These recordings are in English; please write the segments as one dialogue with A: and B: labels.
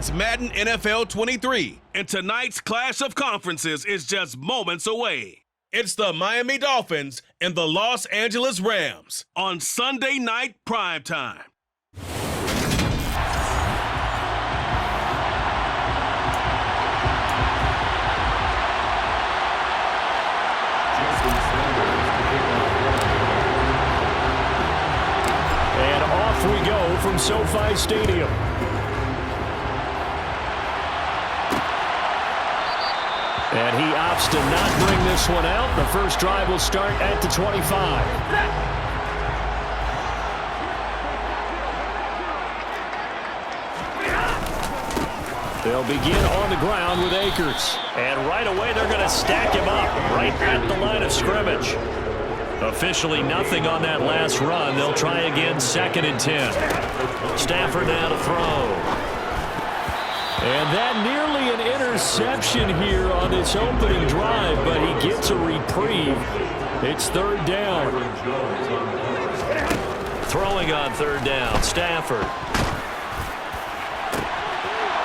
A: It's Madden NFL 23, and tonight's clash of conferences is just moments away. It's the Miami Dolphins and the Los Angeles Rams on Sunday night primetime.
B: And off we go from SoFi Stadium. And he opts to not bring this one out. The first drive will start at the 25. They'll begin on the ground with Akers. And right away they're going to stack him up right at the line of scrimmage. Officially nothing on that last run. They'll try again, 2nd and 10. Stafford now to throw. And that nearly an interception here on this opening drive, but he gets a reprieve. It's 3rd down. Throwing on 3rd down, Stafford.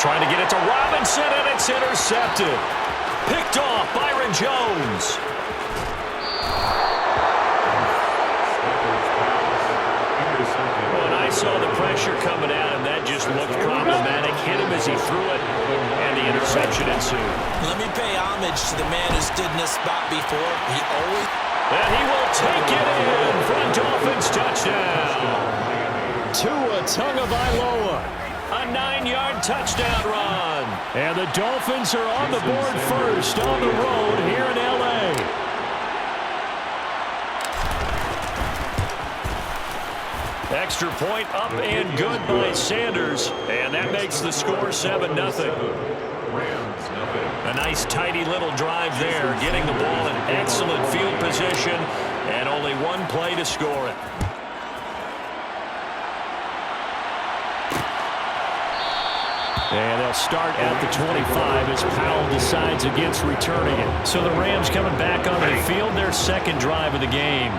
B: Trying to get it to Robinson, and it's intercepted. Picked off, Byron Jones. When I saw the pressure coming at him, that just looked problematic. Hit him as he threw it, and the interception ensued.
C: Let me pay homage to the man who stood in this spot before. He always...
B: And he will take it in for a Dolphins touchdown. Tua Tagovailoa, a 9-yard touchdown run. And the Dolphins are on the board first on the road here in L.A. Extra point up and good by Sanders, and that makes the score 7-0. A nice tidy little drive there, getting the ball in excellent field position, and only one play to score it. And they'll start at the 25 as Powell decides against returning it. So the Rams coming back onto the field, their 2nd drive of the game.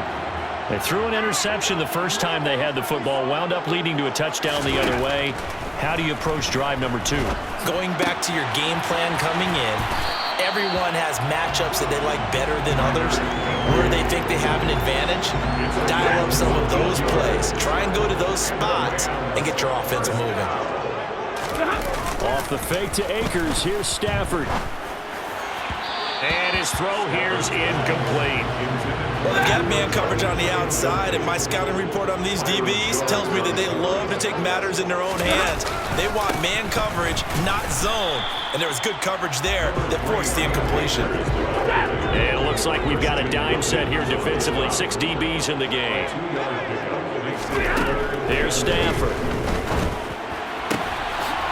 B: They threw an interception the first time they had the football, wound up leading to a touchdown the other way. How do you approach drive number 2?
C: Going back to your game plan coming in, everyone has matchups that they like better than others. Where they think they have an advantage, dial up some of those plays. Try and go to those spots and get your offense moving.
B: Off the fake to Akers, here's Stafford. And his throw here's incomplete.
C: Well, they've got man coverage on the outside, and my scouting report on these DBs tells me that they love to take matters in their own hands. They want man coverage, not zone. And there was good coverage there that forced the incompletion.
B: And it looks like we've got a dime set here defensively. 6 DBs in the game. Here's Stafford.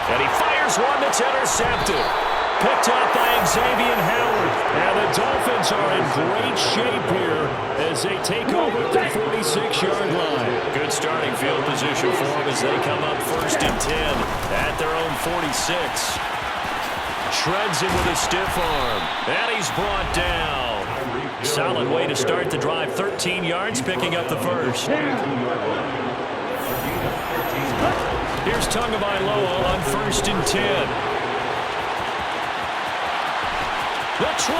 B: And he fires one that's intercepted. Picked up by Xavier Howard. And the Dolphins are in great shape here as they take over the 46-yard line. Good starting field position for them as they come up 1st and 10 at their own 46. Shreds him with a stiff arm. And he's brought down. Solid way to start the drive. 13 yards, picking up the first. Here's Tagovailoa on 1st and 10. The 20,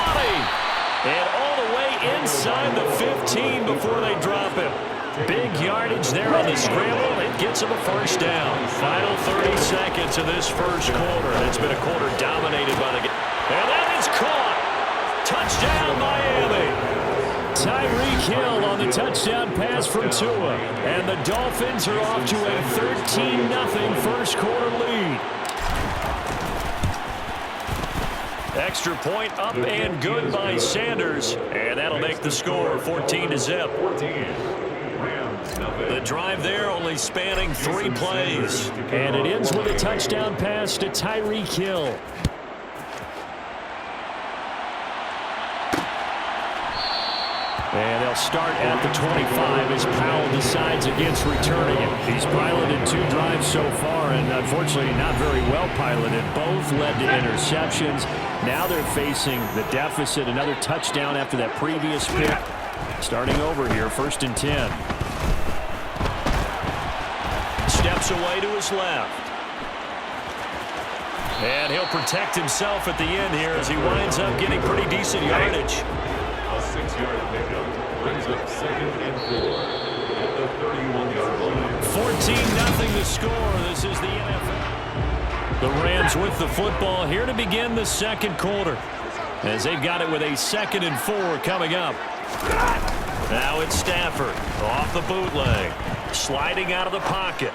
B: and all the way inside the 15 before they drop him. Big yardage there on the scramble. It gets him a 1st down. Final 30 seconds of this first quarter. It's been a quarter dominated by the game. And that is caught. Touchdown, Miami. Tyreek Hill on the touchdown pass from Tua. And the Dolphins are off to a 13-0 first quarter lead. Extra point up and good by Sanders. And that'll make the score 14-0. The drive there only spanning 3 plays. And it ends with a touchdown pass to Tyreek Hill. And they'll start at the 25 as Powell decides against returning it. He's piloted 2 drives so far, and unfortunately not very well piloted. Both led to interceptions. Now they're facing the deficit. Another touchdown after that previous pick. Starting over here, 1st and 10. Steps away to his left. And he'll protect himself at the end here as he winds up getting pretty decent yardage.
D: A 6-yard pickup brings up 2nd and 4 at the 31-yard line.
B: 14-0 the score. This is the NFL. The Rams with the football here to begin the second quarter, as they've got it with a 2nd and 4 coming up. Now it's Stafford off the bootleg, sliding out of the pocket.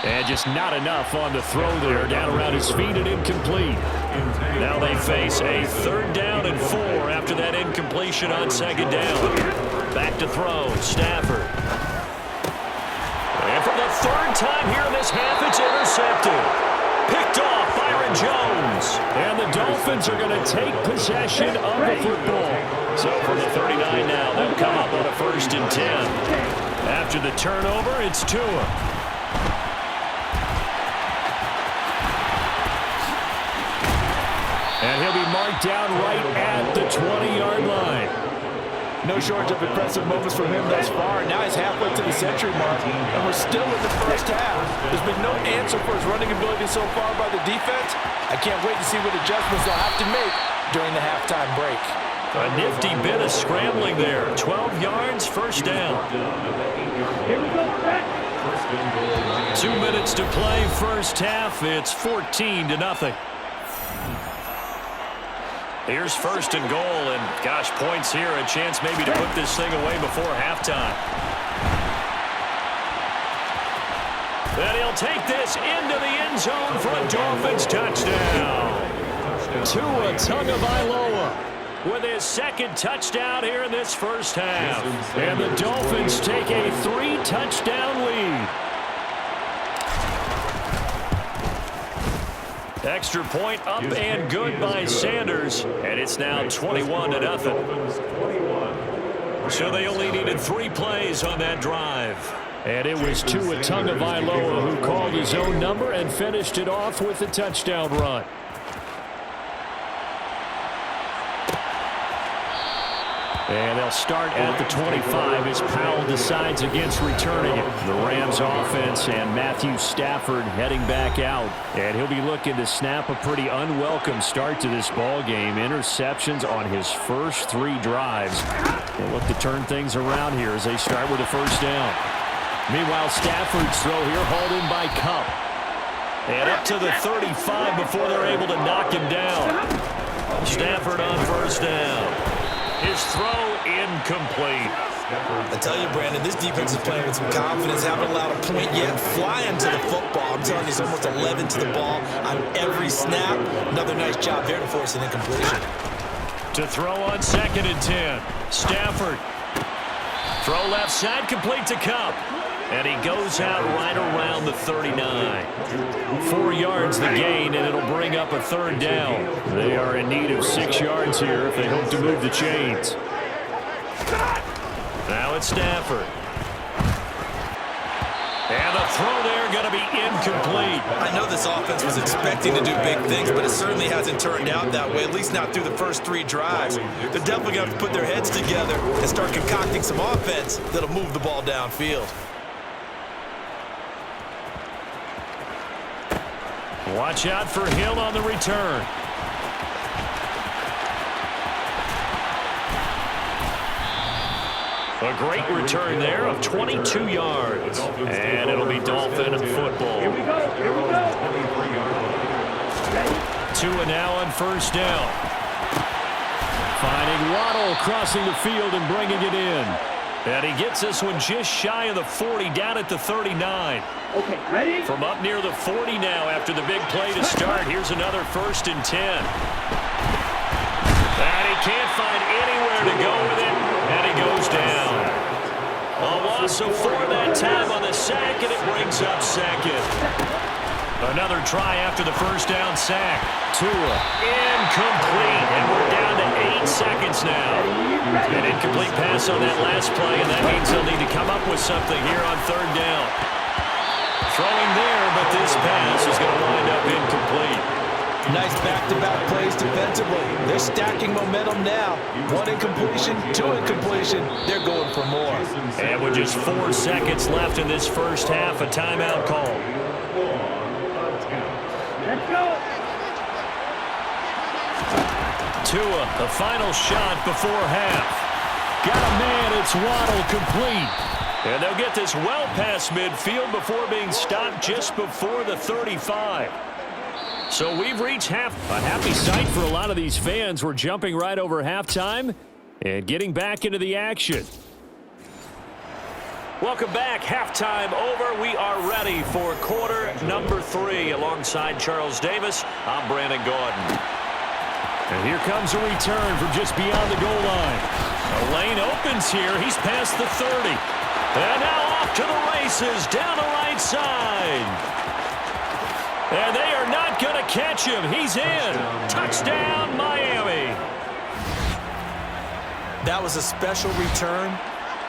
B: And just not enough on the throw there, down around his feet and incomplete. Now they face a 3rd down and 4 after that incompletion on 2nd down. Back to throw, Stafford. And for the 3rd time here in this half, it's intercepted. Picked off Byron Jones. And the Dolphins are going to take possession of the football. So from the 39 now, they'll come up on a 1st and 10. After the turnover, it's Tua. And he'll be marked down right at the 20-yard line.
E: No shortage of impressive moments from him thus far. Now he's halfway to the century mark, and we're still in the first half. There's been no answer for his running ability so far by the defense. I can't wait to see what adjustments they'll have to make during the halftime break.
B: A nifty bit of scrambling there. 12 yards, 1st down. 2 minutes to play, 1st half. It's 14-0. Here's 1st and goal, and gosh, points here, a chance maybe to put this thing away before halftime. Then he'll take this into the end zone for a Dolphins touchdown. Tua Tagovailoa with his 2nd touchdown here in this 1st half. And the Dolphins take a 3-touchdown lead. Extra point up and good by Sanders, and it's now 21-0. So they only needed 3 plays on that drive. And it was Tua Tagovailoa who called his own number and finished it off with a touchdown run. And they'll start at the 25 as Powell decides against returning it. The Rams offense and Matthew Stafford heading back out. And he'll be looking to snap a pretty unwelcome start to this ball game. Interceptions on his first 3 drives. They'll look to turn things around here as they start with a 1st down. Meanwhile, Stafford's throw here hauled in by Kupp. And up to the 35 before they're able to knock him down. Stafford on 1st down. His throw incomplete.
C: I tell you, Brandon, this defense is playing with some confidence. Haven't allowed a point yet. Flying to the football. I'm telling you, it's almost 11 to the ball on every snap. Another nice job there to force an incompletion.
B: To throw on 2nd and 10. Stafford. Throw left side, complete to Kupp. And he goes out right around the 39. 4 yards the gain, and it'll bring up a 3rd down. They are in need of 6 yards here if they hope to move the chains. Now it's Stafford. And the throw there going to be incomplete.
C: I know this offense was expecting to do big things, but it certainly hasn't turned out that way, at least not through the first 3 drives. They're definitely going to have to put their heads together and start concocting some offense that'll move the ball downfield.
B: Watch out for Hill on the return. A great return there of 22 yards. And it'll be Dolphin football. Tua now on 1st down. Finding Waddle crossing the field and bringing it in. And he gets this one just shy of the 40, down at the 39.
F: Okay, ready?
B: From up near the 40 now after the big play to start. Here's another 1st and 10. And he can't find anywhere to go with it, and he goes down. A loss of 4 that time on the sack, and it brings up 2nd. Another try after the 1st down sack. Tua incomplete, and we're down to 8 seconds now. An incomplete pass on that last play, and that means they'll need to come up with something here on 3rd down. Throwing there, but this pass is going to wind up incomplete.
E: Nice back-to-back plays defensively. They're stacking momentum now. 1 incompletion, 2 incompletion. They're going for more.
B: And with just 4 seconds left in this 1st half, a timeout call.
F: Let's go.
B: Tua, the final shot before half. Got a man, it's Waddle, complete. And they'll get this well past midfield before being stopped just before the 35. So we've reached half. A happy sight for a lot of these fans. We're jumping right over halftime and getting back into the action. Welcome back. Halftime over. We are ready for quarter number 3. Alongside Charles Davis, I'm Brandon Gordon. And here comes a return from just beyond the goal line. A lane opens here. He's past the 30. And now off to the races down the right side. And they are not going to catch him. He's in. Touchdown, Miami.
C: That was a special return,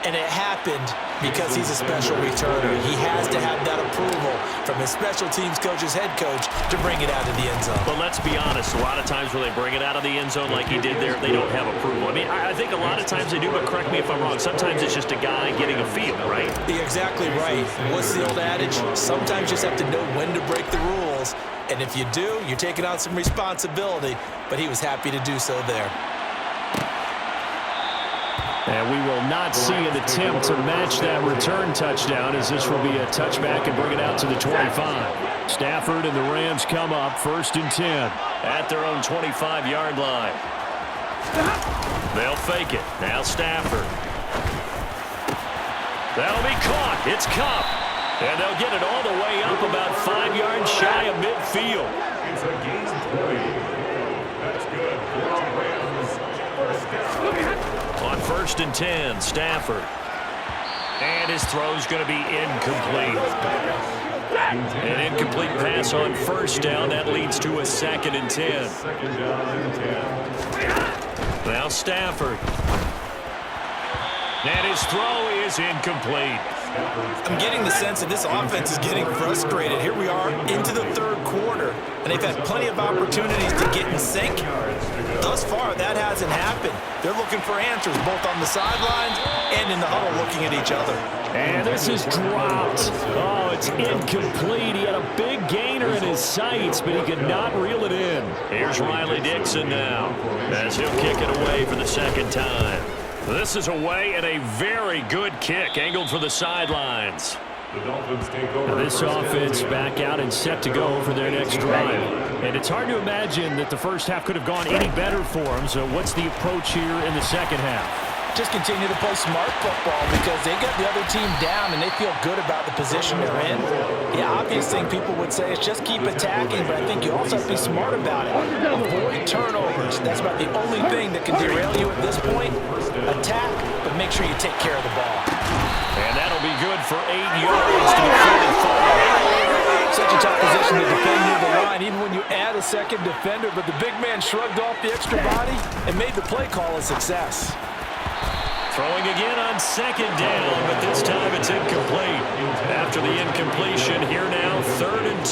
C: and it happened because he's a special returner. He has to have that approval from his special teams coach's head coach to bring it out of the end zone.
B: But let's be honest, a lot of times when they bring it out of the end zone like he did there, they don't have approval. I mean, I think a lot of times they do, but correct me if I'm wrong. Sometimes it's just a guy getting a feel, right?
C: You're exactly right. What's the old adage? Sometimes you just have to know when to break the rules. And if you do, you're taking on some responsibility. But he was happy to do so there.
B: And we will not see an attempt to match that return touchdown, as this will be a touchback and bring it out to the 25. Stafford and the Rams come up 1st and 10 at their own 25-yard line. They'll fake it. Now Stafford. That'll be caught. It's Cup. And they'll get it all the way up about 5 yards shy of midfield.
D: It's a gain of 3. That's good for the Rams. First down.
B: On 1st and 10, Stafford. And his throw's going to be incomplete. An incomplete pass on 1st down. That leads to a 2nd and 10.
D: Second down and 10.
B: Now Stafford. And his throw is incomplete.
C: I'm getting the sense that this offense is getting frustrated. Here we are into the 3rd quarter, and they've had plenty of opportunities to get in sync. Thus far, that hasn't happened. They're looking for answers both on the sidelines and in the huddle looking at each other.
B: And this is dropped. Oh, it's incomplete. He had a big gainer in his sights, but he could not reel it in. Here's Riley Dixon now, as he'll kick it away for the 2nd time. This is away and a very good kick, angled for the sidelines.
D: The Dolphins take over.
B: This offense back out and set to go for their next drive. And it's hard to imagine that the first half could have gone any better for them. So what's the approach here in the second half?
C: Just continue to play smart football because they got the other team down and they feel good about the position they're in. The obvious thing people would say is just keep attacking, but I think you also have to be smart about it. Avoid turnovers. That's about the only thing that can derail you at this point. Attack, but make sure you take care of the ball.
B: And that'll be good for 8 yards to the 45.
E: Such a tough position to defend near the line, even when you add a second defender, but the big man shrugged off the extra body and made the play call a success.
B: Throwing again on 2nd down, but this time it's incomplete. After the incompletion, here now, 3rd and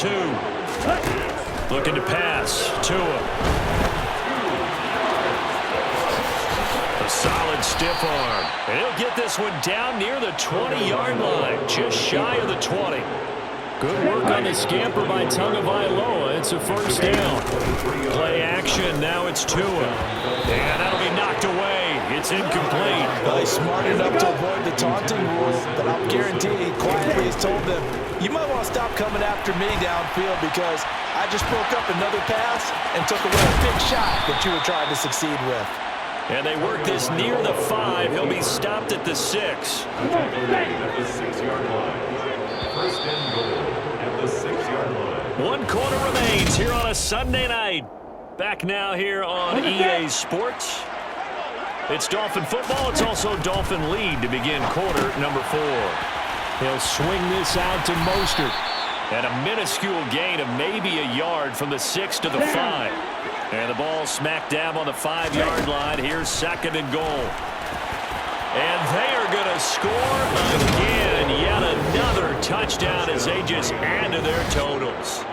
B: 2. Looking to pass. Tua. A solid stiff arm. And he'll get this one down near the 20-yard line, just shy of the 20. Good work on the scamper by Tagovailoa. It's a 1st down. Play action. Now it's Tua. And that'll be knocked away. It's incomplete.
C: Well, he's smart enough to avoid the taunting rule, but I'll guarantee he quietly has told them, you might want to stop coming after me downfield because I just broke up another pass and took away a big shot that you were trying to succeed with.
B: And they work this near the 5. He'll be stopped at the 6.
D: At the 6-yard line. First and goal at the 6-yard line.
B: 1 quarter remains here on a Sunday night. Back now here on EA Sports. It's Dolphin football. It's also Dolphin lead to begin quarter number 4. He'll swing this out to Mostert. And a minuscule gain of maybe a yard from the 6 to the 5. And the ball smack dab on the 5-yard line. Here's 2nd and goal. And they are going to score again. Yet another touchdown as they just add to their totals.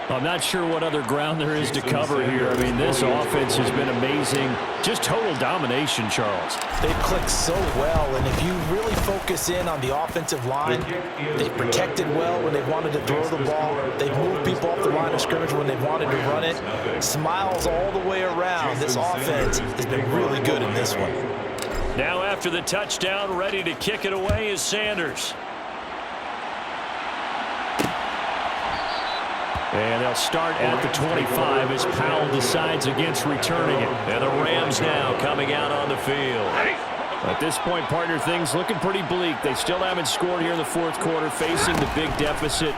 B: I'm not sure what other ground there is to cover here. I mean, this offense has been amazing. Just total domination, Charles.
C: They've clicked so well, and if you really focus in on the offensive line, they've protected well when they've wanted to throw the ball. They've moved people off the line of scrimmage when they've wanted to run it. Smiles all the way around. This offense has been really good in this one.
B: Now after the touchdown, ready to kick it away is Sanders. And they'll start at the 25 as Powell decides against returning it. And the Rams now coming out on the field. At this point, partner, things looking pretty bleak. They still haven't scored here in the fourth quarter, facing the big deficit.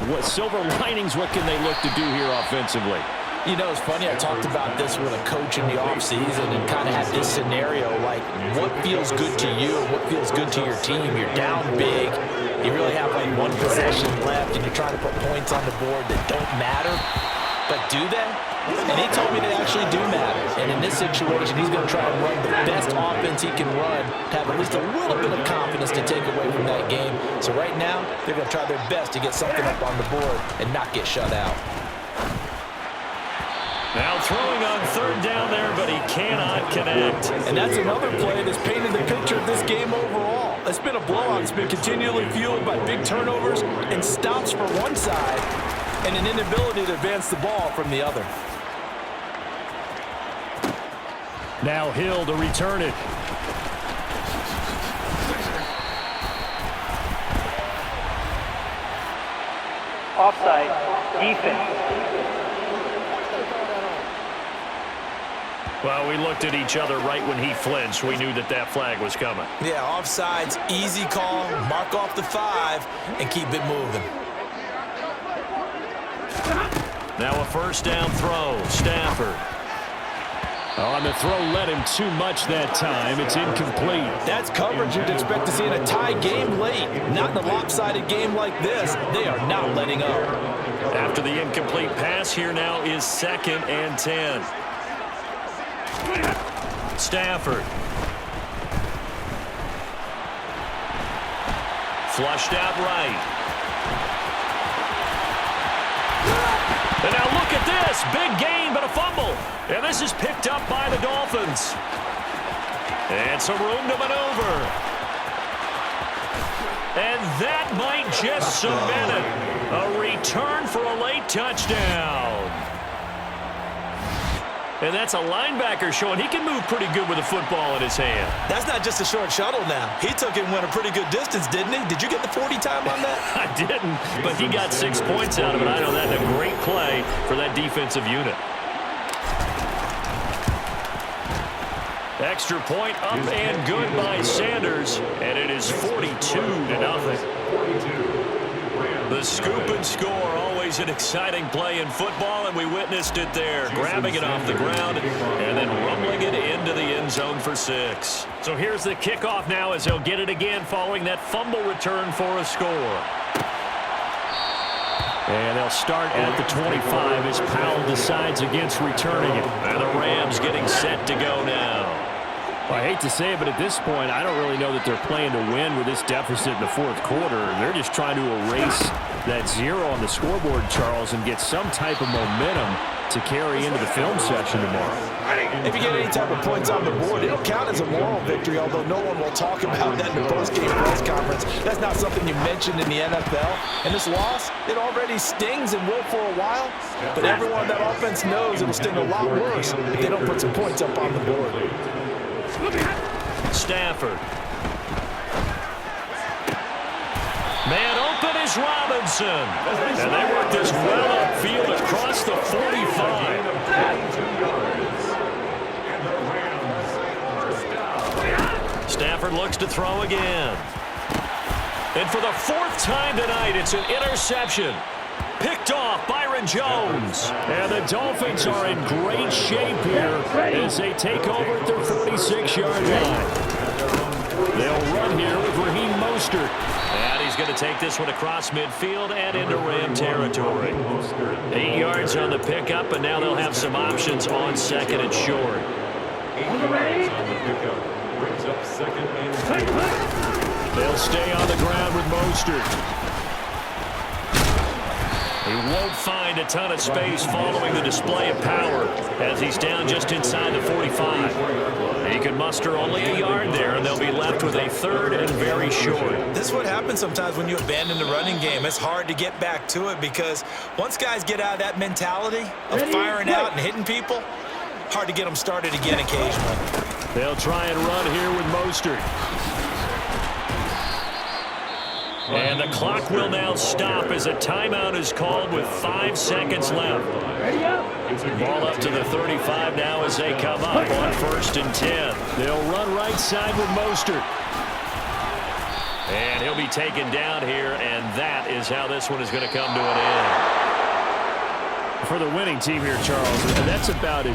B: What silver linings, what can they look to do here offensively?
C: You know, it's funny, I talked about this with a coach in the offseason and kind of had this scenario, like, what feels good to you, what feels good to your team? You're down big, you really have like one possession left, and you're trying to put points on the board that don't matter, but do they? And he told me they actually do matter, and in this situation, he's going to try and run the best offense he can run to have at least a little bit of confidence to take away from that game. So right now, they're going to try their best to get something up on the board and not get shut out.
B: Now throwing on third down there, but he cannot connect.
E: And that's another play that's painted the picture of this game overall. It's been a blowout. It's been continually fueled by big turnovers and stops for one side and an inability to advance the ball from the other.
B: Now Hill to return it.
F: Offside, defense.
B: Well, we looked at each other right when he flinched. We knew that that flag was coming.
C: Yeah, offsides, easy call, mark off the 5, and keep it moving.
B: Now a first down throw, Stafford. On the throw, led him too much that time. It's incomplete.
E: That's coverage you'd expect to see in a tie game late. Not in a lopsided game like this. They are not letting up.
B: After the incomplete pass, here now is 2nd and 10. Stafford. Flushed out right. And now look at this. Big gain, but a fumble. And this is picked up by the Dolphins. And some room to maneuver. And that might just cement it. A return for a late touchdown. And that's a linebacker showing he can move pretty good with a football in his hand.
C: That's not just a short shuttle now. He took it and went a pretty good distance, didn't he? Did you get the 40 time on that?
B: I didn't, but he got 6 points out of it. I know that's a great play for that defensive unit. Extra point up and good by Sanders, and it is 42-0. The scoop and score, always an exciting play in football, and we witnessed it there, grabbing it off the ground and then rumbling it into the end zone for 6. So here's the kickoff now as he'll get it again following that fumble return for a score. And they'll start at the 25 as Powell decides against returning it. And the Rams getting set to go now. Well, I hate to say it, but at this point, I don't really know that they're playing to win with this deficit in the fourth quarter. They're just trying to erase that 0 on the scoreboard, Charles, and get some type of momentum to carry into the film session tomorrow.
E: If you get any type of points on the board, it'll count as a moral victory, although no one will talk about that in the post-game press conference. That's not something you mentioned in the NFL. And this loss, it already stings and will for a while, but everyone on that offense knows it'll sting a lot worse if they don't put some points up on the board.
B: Stafford. Man open is Robinson. And they work this well upfield across the 45. Stafford looks to throw again. And for the 4th time tonight, it's an interception. Picked off Byron Jones. And the Dolphins are in great shape here as they take over at their 46-yard line. They'll run here with Raheem Mostert. And he's going to take this one across midfield and into Ram territory. 8 yards on the pickup, and now they'll have some options on 2nd and short.
D: 8 yards on the pickup. Brings up 2nd and 4.
B: They'll stay on the ground with Mostert. He won't find a ton of space following the display of power as he's down just inside the 45. He can muster only a yard there, and they'll be left with a 3rd and very short.
C: This is what happens sometimes when you abandon the running game. It's hard to get back to it because once guys get out of that mentality of firing out and hitting people, hard to get them started again occasionally.
B: They'll try and run here with Mostert. And the clock will now stop as a timeout is called with 5 seconds left. Ball up to the 35 now as they come up on 1st and 10. They'll run right side with Mostert. And he'll be taken down here, and that is how this one is going to come to an end. For the winning team here, Charles, that's about it.